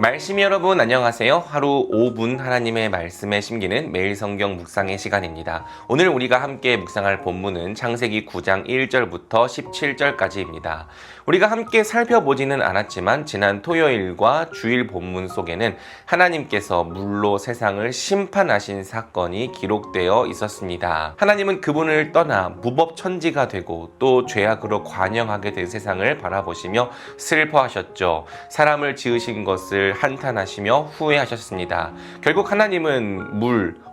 말씀 여러분 안녕하세요. 하루 5분 하나님의 말씀에 심기는 매일 성경 묵상의 시간입니다. 오늘 우리가 함께 묵상할 본문은 창세기 9장 1절부터 17절까지입니다. 우리가 함께 살펴보지는 않았지만 지난 토요일과 주일 본문 속에는 하나님께서 물로 세상을 심판하신 사건이 기록되어 있었습니다. 하나님은 그분을 떠나 무법천지가 되고 또 죄악으로 관영하게 된 세상을 바라보시며 슬퍼하셨죠. 사람을 지으신 것을 한탄하시며 후회하셨습니다. 결국 하나님은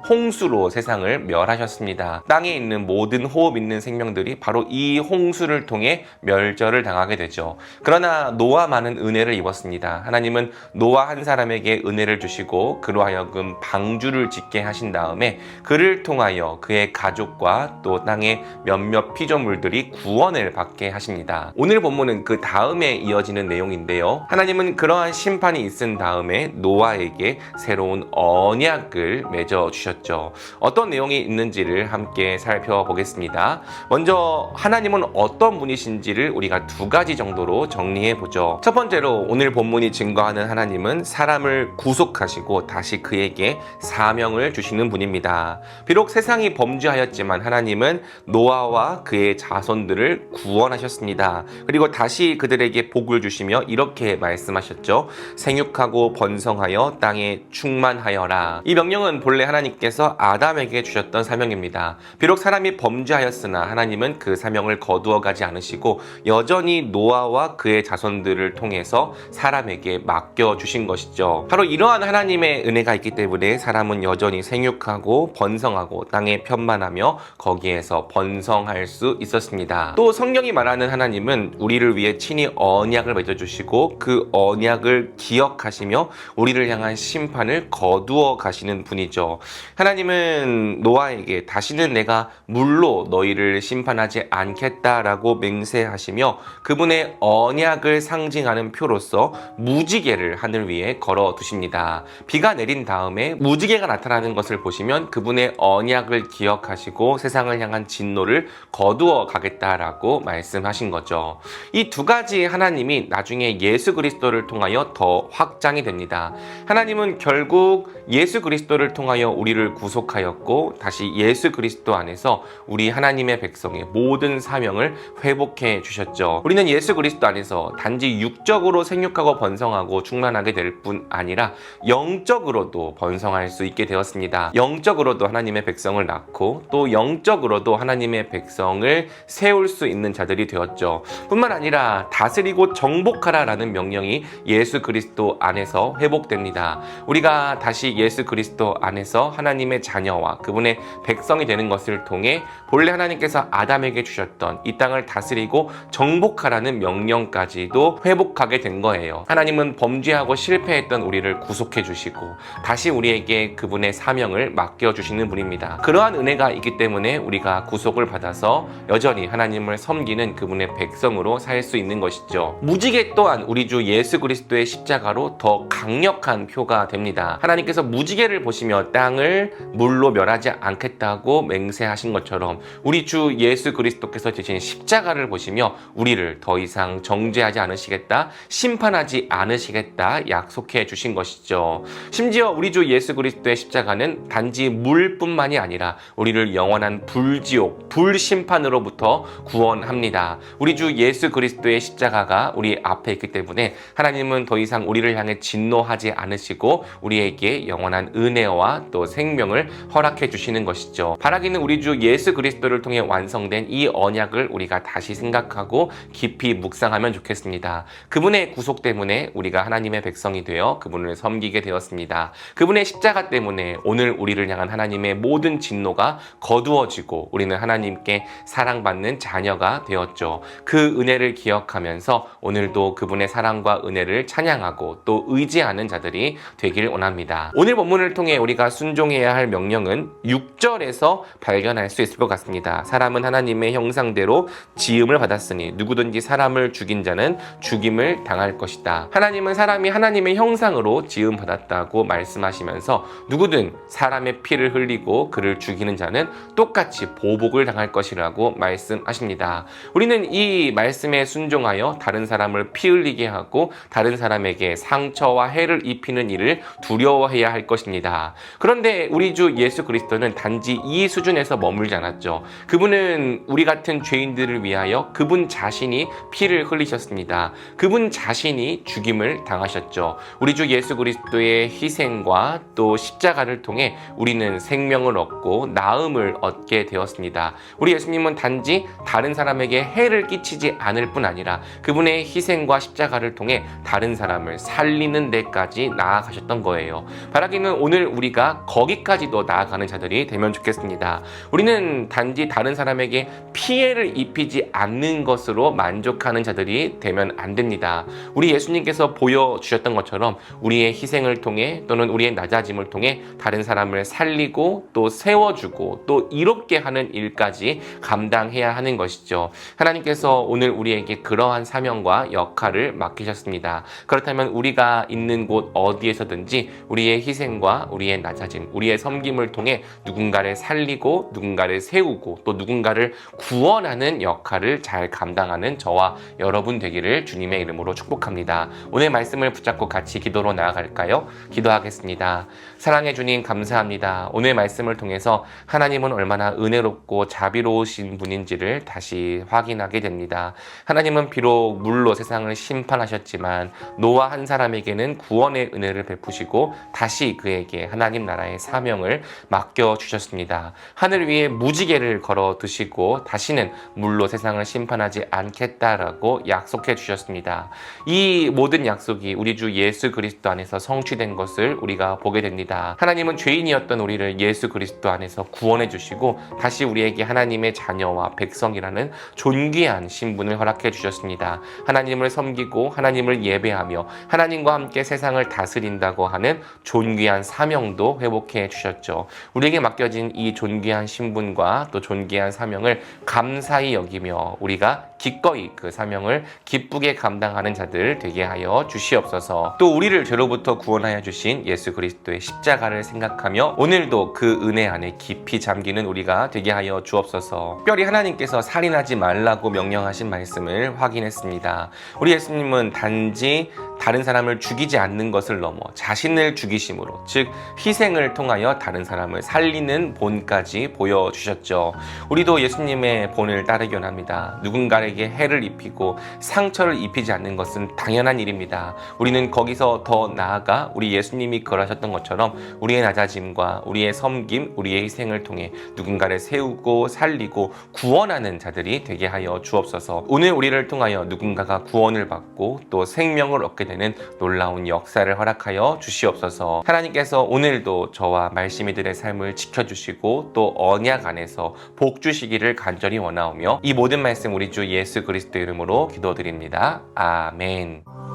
홍수로 세상을 멸하셨습니다. 땅에 있는 모든 호흡 있는 생명들이 바로 이 홍수를 통해 멸절을 당하게 되죠. 그러나 노아만은 은혜를 입었습니다. 하나님은 노아 한 사람에게 은혜를 주시고 그로 하여금 방주를 짓게 하신 다음에 그를 통하여 그의 가족과 또 땅의 몇몇 피조물들이 구원을 받게 하십니다. 오늘 본문은 그 다음에 이어지는 내용인데요. 하나님은 그러한 심판이 있은 다음에 노아에게 새로운 언약을 맺어 주셨죠. 어떤 내용이 있는지를 함께 살펴보겠습니다. 먼저 하나님은 어떤 분이신지를 우리가 두 가지 정도로 정리해 보죠. 첫 번째로 오늘 본문이 증거하는 하나님은 사람을 구속하시고 다시 그에게 사명을 주시는 분입니다. 비록 세상이 범죄하였지만 하나님은 노아와 그의 자손들을 구원하셨습니다. 그리고 다시 그들에게 복을 주시며 이렇게 말씀하셨죠. 생육하고 번성하여 땅에 충만하여라. 이 명령은 본래 하나님께서 아담에게 주셨던 사명입니다. 비록 사람이 범죄하였으나 하나님은 그 사명을 거두어 가지 않으시고 여전히 노아와 그의 자손들을 통해서 사람에게 맡겨주신 것이죠. 바로 이러한 하나님의 은혜가 있기 때문에 사람은 여전히 생육하고 번성하고 땅에 편만하며 거기에서 번성할 수 있었습니다. 또 성경이 말하는 하나님은 우리를 위해 친히 언약을 맺어주시고 그 언약을 기억하시며 우리를 향한 심판을 거두어 가시는 분이죠. 하나님은 노아에게 다시는 내가 물로 너희를 심판하지 않겠다라고 맹세하시며 그분의 언약을 상징하는 표로서 무지개를 하늘 위에 걸어 두십니다. 비가 내린 다음에 무지개가 나타나는 것을 보시면 그분의 언약을 기억하시고 세상을 향한 진노를 거두어 가겠다라고 말씀하신 거죠. 이 두 가지 하나님이 나중에 예수 그리스도를 통하여 더 확장이 됩니다. 하나님은 결국 예수 그리스도를 통하여 우리를 구속하였고 다시 예수 그리스도 안에서 우리 하나님의 백성의 모든 사명을 회복해 주셨죠. 우리는 예수 그리스도 안에서 단지 육적으로 생육하고 번성하고 충만하게 될 뿐 아니라 영적으로도 번성할 수 있게 되었습니다. 영적으로도 하나님의 백성을 낳고 또 영적으로도 하나님의 백성을 세울 수 있는 자들이 되었죠. 뿐만 아니라 다스리고 정복하라라는 명령이 예수 그리스도 안에서 회복됩니다. 우리가 다시 예수 그리스도 안에서 하나님의 자녀와 그분의 백성이 되는 것을 통해 본래 하나님께서 아담에게 주셨던 이 땅을 다스리고 정복하라는 명령까지도 회복하게 된 거예요. 하나님은 범죄하고 실패했던 우리를 구속해 주시고 다시 우리에게 그분의 사명을 맡겨주시는 분입니다. 그러한 은혜가 있기 때문에 우리가 구속을 받아서 여전히 하나님을 섬기는 그분의 백성으로 살 수 있는 것이죠. 무지개 또한 우리 주 예수 그리스도의 십자가로 더 강력한 표가 됩니다. 하나님께서 무지개를 보시며 땅을 물로 멸하지 않겠다고 맹세하신 것처럼 우리 주 예수 그리스도께서 지신 십자가를 보시며 우리를 더 이상 정죄하지 않으시겠다, 심판하지 않으시겠다 약속해 주신 것이죠. 심지어 우리 주 예수 그리스도의 십자가는 단지 물뿐만이 아니라 우리를 영원한 불지옥, 불심판으로부터 구원합니다. 우리 주 예수 그리스도의 십자가가 우리 앞에 있기 때문에 하나님은 더 이상 우리를 향해 진노하지 않으시고 우리에게 영원한 은혜와 또 생명을 허락해 주시는 것이죠. 바라기는 우리 주 예수 그리스도를 통해 완성된 이 언약을 우리가 다시 생각하고 깊이 묵상하면 좋겠습니다. 그분의 구속 때문에 우리가 하나님의 백성이 되어 그분을 섬기게 되었습니다. 그분의 십자가 때문에 오늘 우리를 향한 하나님의 모든 진노가 거두어지고 우리는 하나님께 사랑받는 자녀가 되었죠. 그 은혜를 기억하면서 오늘도 그분의 사랑과 은혜를 찬양하고 또 의지하는 자들이 되길 원합니다. 오늘 본문을 통해 우리가 순종해야 할 명령은 6절에서 발견할 수 있을 것 같습니다. 사람은 하나님의 형상대로 지음을 받았으니 누구든지 사람을 죽인 자는 죽임을 당할 것이다. 하나님은 사람이 하나님의 형상으로 지음 받았다고 말씀하시면서 누구든 사람의 피를 흘리고 그를 죽이는 자는 똑같이 보복을 당할 것이라고 말씀하십니다. 우리는 이 말씀에 순종하여 다른 사람을 피 흘리게 하고 다른 사람에게 상 상처와 해를 입히는 일을 두려워해야 할 것입니다. 그런데 우리 주 예수 그리스도는 단지 이 수준에서 머물지 않았죠. 그분은 우리 같은 죄인들을 위하여 그분 자신이 피를 흘리셨습니다. 그분 자신이 죽임을 당하셨죠. 우리 주 예수 그리스도의 희생과 또 십자가를 통해 우리는 생명을 얻고 나음을 얻게 되었습니다. 우리 예수님은 단지 다른 사람에게 해를 끼치지 않을 뿐 아니라 그분의 희생과 십자가를 통해 다른 사람을 살리는 데까지 나아가셨던 거예요. 바라기는 오늘 우리가 거기까지도 나아가는 자들이 되면 좋겠습니다. 우리는 단지 다른 사람에게 피해를 입히지 않는 것으로 만족하는 자들이 되면 안 됩니다. 우리 예수님께서 보여주셨던 것처럼 우리의 희생을 통해 또는 우리의 낮아짐을 통해 다른 사람을 살리고 또 세워주고 또 이롭게 하는 일까지 감당해야 하는 것이죠. 하나님께서 오늘 우리에게 그러한 사명과 역할을 맡기셨습니다. 그렇다면 우리가 있는 곳 어디에서든지 우리의 희생과 우리의 낮아짐, 우리의 섬김을 통해 누군가를 살리고 누군가를 세우고 또 누군가를 구원하는 역할을 잘 감당하는 저와 여러분 되기를 주님의 이름으로 축복합니다. 오늘 말씀을 붙잡고 같이 기도로 나아갈까요? 기도하겠습니다. 사랑해 주님 감사합니다. 오늘 말씀을 통해서 하나님은 얼마나 은혜롭고 자비로우신 분인지를 다시 확인하게 됩니다. 하나님은 비록 물로 세상을 심판하셨지만 노아 한 사람에게는 구원의 은혜를 베푸시고 다시 그에게 하나님 나라의 사명을 맡겨주셨습니다. 하늘 위에 무지개를 걸어 두시고 다시는 물로 세상을 심판하지 않겠다라고 약속해 주셨습니다. 이 모든 약속이 우리 주 예수 그리스도 안에서 성취된 것을 우리가 보게 됩니다. 하나님은 죄인이었던 우리를 예수 그리스도 안에서 구원해 주시고 다시 우리에게 하나님의 자녀와 백성이라는 존귀한 신분을 허락해 주셨습니다. 하나님을 섬기고 하나님을 예배하며 하나님과 함께 세상을 다스린다고 하는 존귀한 사명도 회복해 주셨죠. 우리에게 맡겨진 이 존귀한 신분과 또 존귀한 사명을 감사히 여기며 우리가 기꺼이 그 사명을 기쁘게 감당하는 자들 되게 하여 주시옵소서. 또 우리를 죄로부터 구원하여 주신 예수 그리스도의 십자가를 생각하며 오늘도 그 은혜 안에 깊이 잠기는 우리가 되게 하여 주옵소서. 특별히 하나님께서 살인하지 말라고 명령하신 말씀을 확인했습니다. 우리 예수님은 단지 다른 사람을 죽이지 않는 것을 넘어 자신을 죽이심으로, 즉 희생을 통하여 다른 사람을 살리는 본까지 보여주셨죠. 우리도 예수님의 본을 따르기 원합니다. 누군가에게 해를 입히고 상처를 입히지 않는 것은 당연한 일입니다. 우리는 거기서 더 나아가 우리 예수님이 그러셨던 것처럼 우리의 낮아짐과 우리의 섬김, 우리의 희생을 통해 누군가를 세우고 살리고 구원하는 자들이 되게 하여 주옵소서. 오늘 우리를 통하여 누군가가 구원을 받고 또 생명을 얻게 되는 놀라운 역사를 허락하여 주시옵소서. 하나님께서 오늘도 저와 말씀이들의 삶을 지켜주시고 또 언약 안에서 복 주시기를 간절히 원하오며 이 모든 말씀 우리 주 예수 그리스도 이름으로 기도드립니다. 아멘.